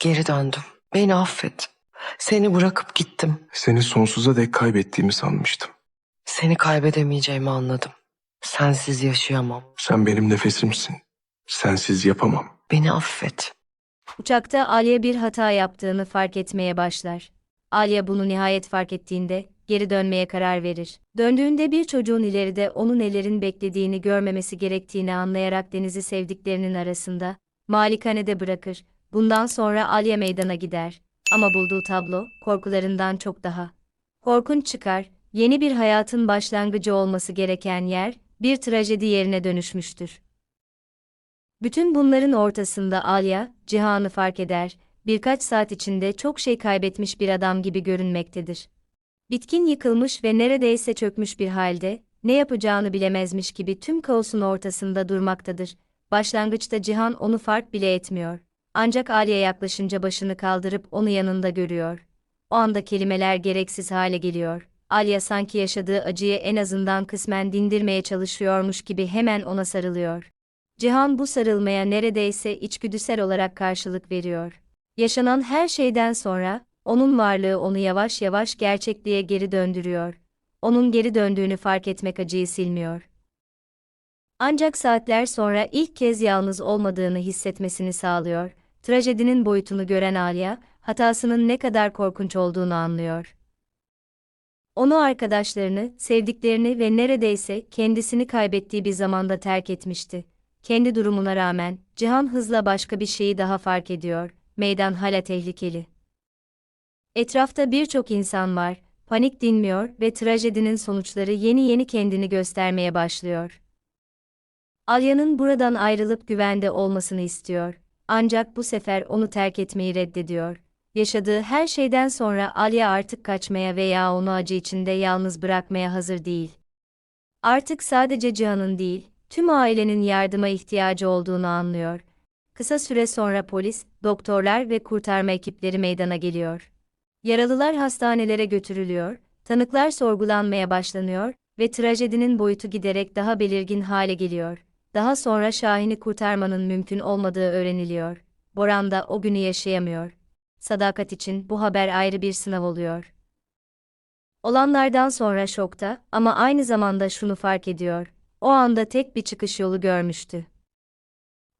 Geri döndüm. Beni affet. Seni bırakıp gittim. Seni sonsuza dek kaybettiğimi sanmıştım. Seni kaybedemeyeceğimi anladım. Sensiz yaşayamam. Sen benim nefesimsin. Sensiz yapamam. Beni affet. Uçakta Alya bir hata yaptığını fark etmeye başlar. Alya bunu nihayet fark ettiğinde geri dönmeye karar verir. Döndüğünde bir çocuğun ileride onu nelerin beklediğini görmemesi gerektiğini anlayarak Deniz'i sevdiklerinin arasında malikanede bırakır. Bundan sonra Alya meydana gider. Ama bulduğu tablo korkularından çok daha korkunç çıkar. Yeni bir hayatın başlangıcı olması gereken yer bir trajedi yerine dönüşmüştür. Bütün bunların ortasında Alya, Cihan'ı fark eder, birkaç saat içinde çok şey kaybetmiş bir adam gibi görünmektedir. Bitkin, yıkılmış ve neredeyse çökmüş bir halde, ne yapacağını bilemezmiş gibi tüm kaosun ortasında durmaktadır. Başlangıçta Cihan onu fark bile etmiyor. Ancak Alya yaklaşınca başını kaldırıp onu yanında görüyor. O anda kelimeler gereksiz hale geliyor. Alya sanki yaşadığı acıyı en azından kısmen dindirmeye çalışıyormuş gibi hemen ona sarılıyor. Cihan bu sarılmaya neredeyse içgüdüsel olarak karşılık veriyor. Yaşanan her şeyden sonra, onun varlığı onu yavaş yavaş gerçekliğe geri döndürüyor. Onun geri döndüğünü fark etmek acıyı silmiyor. Ancak saatler sonra ilk kez yalnız olmadığını hissetmesini sağlıyor. Trajedinin boyutunu gören Alya, hatasının ne kadar korkunç olduğunu anlıyor. Onu, arkadaşlarını, sevdiklerini ve neredeyse kendisini kaybettiği bir zamanda terk etmişti. Kendi durumuna rağmen, Cihan hızla başka bir şeyi daha fark ediyor. Meydan hala tehlikeli. Etrafta birçok insan var, panik dinmiyor ve trajedinin sonuçları yeni yeni kendini göstermeye başlıyor. Alya'nın buradan ayrılıp güvende olmasını istiyor. Ancak bu sefer onu terk etmeyi reddediyor. Yaşadığı her şeyden sonra Alya artık kaçmaya veya onu acı içinde yalnız bırakmaya hazır değil. Artık sadece Cihan'ın değil, tüm ailenin yardıma ihtiyacı olduğunu anlıyor. Kısa süre sonra polis, doktorlar ve kurtarma ekipleri meydana geliyor. Yaralılar hastanelere götürülüyor, tanıklar sorgulanmaya başlanıyor ve trajedinin boyutu giderek daha belirgin hale geliyor. Daha sonra Şahin'i kurtarmanın mümkün olmadığı öğreniliyor. Boran da o günü yaşayamıyor. Sadakat için bu haber ayrı bir sınav oluyor. Olanlardan sonra şokta ama aynı zamanda şunu fark ediyor. O anda tek bir çıkış yolu görmüştü.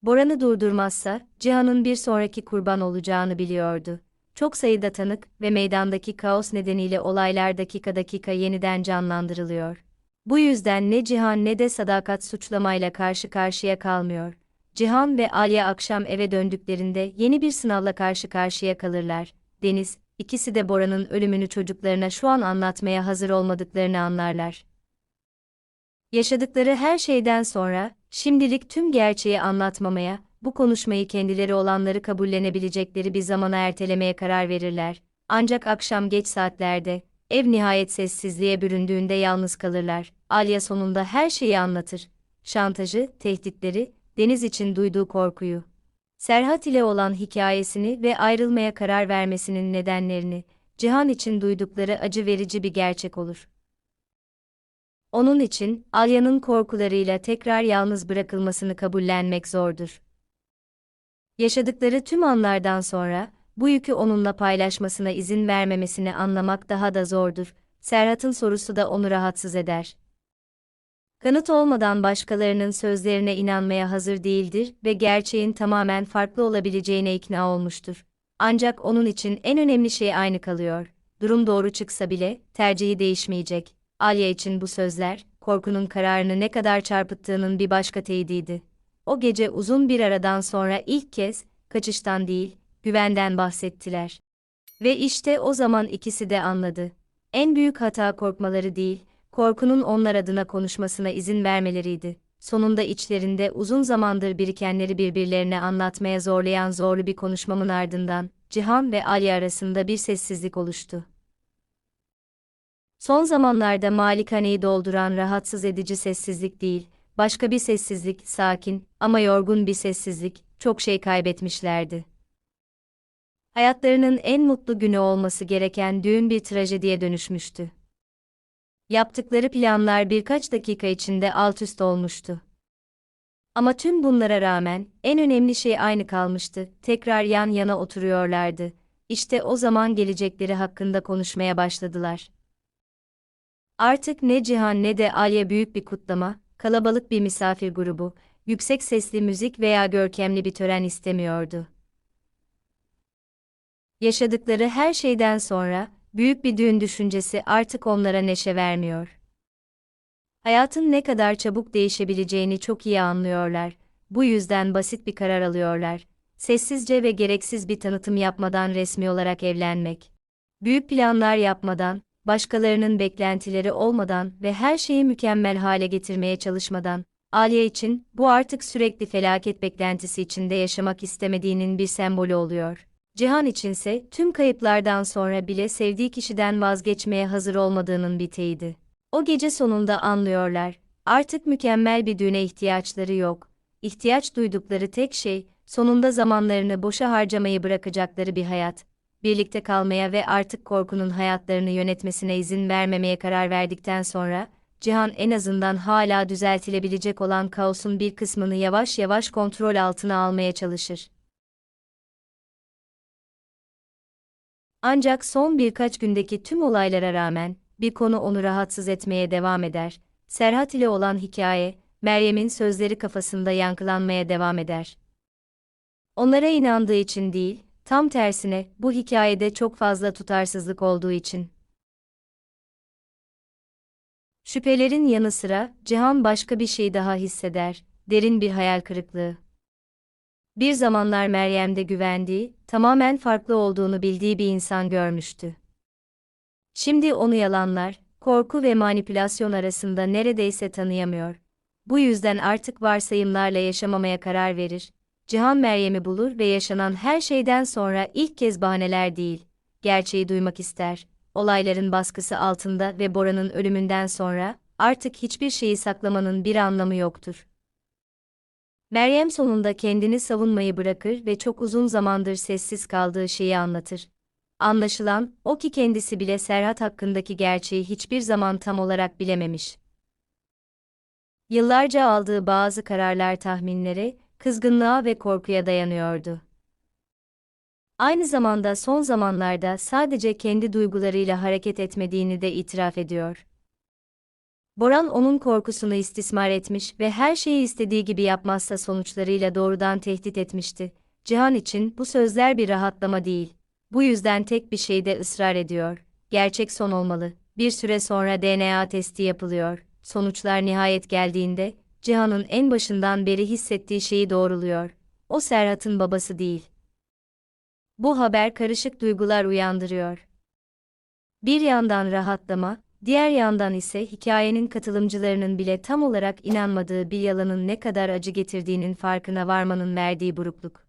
Boran'ı durdurmazsa, Cihan'ın bir sonraki kurban olacağını biliyordu. Çok sayıda tanık ve meydandaki kaos nedeniyle olaylar dakika dakika yeniden canlandırılıyor. Bu yüzden ne Cihan ne de Sadakat suçlamayla karşı karşıya kalmıyor. Cihan ve Alya akşam eve döndüklerinde yeni bir sınavla karşı karşıya kalırlar. Deniz, ikisi de Bora'nın ölümünü çocuklarına şu an anlatmaya hazır olmadıklarını anlarlar. Yaşadıkları her şeyden sonra, şimdilik tüm gerçeği anlatmamaya, bu konuşmayı kendileri olanları kabullenebilecekleri bir zamana ertelemeye karar verirler. Ancak akşam geç saatlerde, ev nihayet sessizliğe büründüğünde yalnız kalırlar. Alya sonunda her şeyi anlatır. Şantajı, tehditleri, Deniz için duyduğu korkuyu. Serhat ile olan hikayesini ve ayrılmaya karar vermesinin nedenlerini, Cihan için duydukları acı verici bir gerçek olur. Onun için, Alya'nın korkularıyla tekrar yalnız bırakılmasını kabullenmek zordur. Yaşadıkları tüm anlardan sonra, bu yükü onunla paylaşmasına izin vermemesini anlamak daha da zordur. Serhat'ın sorusu da onu rahatsız eder. Kanıt olmadan başkalarının sözlerine inanmaya hazır değildir ve gerçeğin tamamen farklı olabileceğine ikna olmuştur. Ancak onun için en önemli şey aynı kalıyor. Durum doğru çıksa bile, tercihi değişmeyecek. Alya için bu sözler, korkunun kararını ne kadar çarpıttığının bir başka teyidiydi. O gece uzun bir aradan sonra ilk kez, kaçıştan değil, güvenden bahsettiler. Ve işte o zaman ikisi de anladı. En büyük hata korkmaları değil, korkunun onlar adına konuşmasına izin vermeleriydi. Sonunda içlerinde uzun zamandır birikenleri birbirlerine anlatmaya zorlayan zorlu bir konuşmanın ardından, Cihan ve Ali arasında bir sessizlik oluştu. Son zamanlarda malikaneyi dolduran rahatsız edici sessizlik değil, başka bir sessizlik, sakin ama yorgun bir sessizlik, çok şey kaybetmişlerdi. Hayatlarının en mutlu günü olması gereken düğün bir trajediye dönüşmüştü. Yaptıkları planlar birkaç dakika içinde altüst olmuştu. Ama tüm bunlara rağmen en önemli şey aynı kalmıştı. Tekrar yan yana oturuyorlardı. İşte o zaman gelecekleri hakkında konuşmaya başladılar. Artık ne Cihan ne de Alya büyük bir kutlama, kalabalık bir misafir grubu, yüksek sesli müzik veya görkemli bir tören istemiyordu. Yaşadıkları her şeyden sonra, büyük bir düğün düşüncesi artık onlara neşe vermiyor. Hayatın ne kadar çabuk değişebileceğini çok iyi anlıyorlar. Bu yüzden basit bir karar alıyorlar. Sessizce ve gereksiz bir tanıtım yapmadan resmi olarak evlenmek. Büyük planlar yapmadan, başkalarının beklentileri olmadan ve her şeyi mükemmel hale getirmeye çalışmadan, Alya için bu artık sürekli felaket beklentisi içinde yaşamak istemediğinin bir sembolü oluyor. Cihan içinse tüm kayıplardan sonra bile sevdiği kişiden vazgeçmeye hazır olmadığının bir teyidi. O gece sonunda anlıyorlar, artık mükemmel bir düğüne ihtiyaçları yok. İhtiyaç duydukları tek şey, sonunda zamanlarını boşa harcamayı bırakacakları bir hayat. Birlikte kalmaya ve artık korkunun hayatlarını yönetmesine izin vermemeye karar verdikten sonra, Cihan en azından hala düzeltilebilecek olan kaosun bir kısmını yavaş yavaş kontrol altına almaya çalışır. Ancak son birkaç gündeki tüm olaylara rağmen, bir konu onu rahatsız etmeye devam eder. Serhat ile olan hikaye, Meryem'in sözleri kafasında yankılanmaya devam eder. Onlara inandığı için değil, tam tersine bu hikayede çok fazla tutarsızlık olduğu için. Şüphelerin yanı sıra Cihan başka bir şey daha hisseder, derin bir hayal kırıklığı. Bir zamanlar Meryem'de güvendiği, tamamen farklı olduğunu bildiği bir insan görmüştü. Şimdi onu yalanlar, korku ve manipülasyon arasında neredeyse tanıyamıyor. Bu yüzden artık varsayımlarla yaşamamaya karar verir. Cihan Meryem'i bulur ve yaşanan her şeyden sonra ilk kez bahaneler değil, gerçeği duymak ister. Olayların baskısı altında ve Bora'nın ölümünden sonra artık hiçbir şeyi saklamanın bir anlamı yoktur. Meryem sonunda kendini savunmayı bırakır ve çok uzun zamandır sessiz kaldığı şeyi anlatır. Anlaşılan o ki kendisi bile Serhat hakkındaki gerçeği hiçbir zaman tam olarak bilememiş. Yıllarca aldığı bazı kararlar tahminlere, kızgınlığa ve korkuya dayanıyordu. Aynı zamanda son zamanlarda sadece kendi duygularıyla hareket etmediğini de itiraf ediyor. Boran onun korkusunu istismar etmiş ve her şeyi istediği gibi yapmazsa sonuçlarıyla doğrudan tehdit etmişti. Cihan için bu sözler bir rahatlama değil. Bu yüzden tek bir şeyde ısrar ediyor. Gerçek son olmalı. Bir süre sonra DNA testi yapılıyor. Sonuçlar nihayet geldiğinde, Cihan'ın en başından beri hissettiği şeyi doğruluyor. O Serhat'ın babası değil. Bu haber karışık duygular uyandırıyor. Bir yandan rahatlama, diğer yandan ise hikayenin katılımcılarının bile tam olarak inanmadığı bir yalanın ne kadar acı getirdiğinin farkına varmanın verdiği burukluk.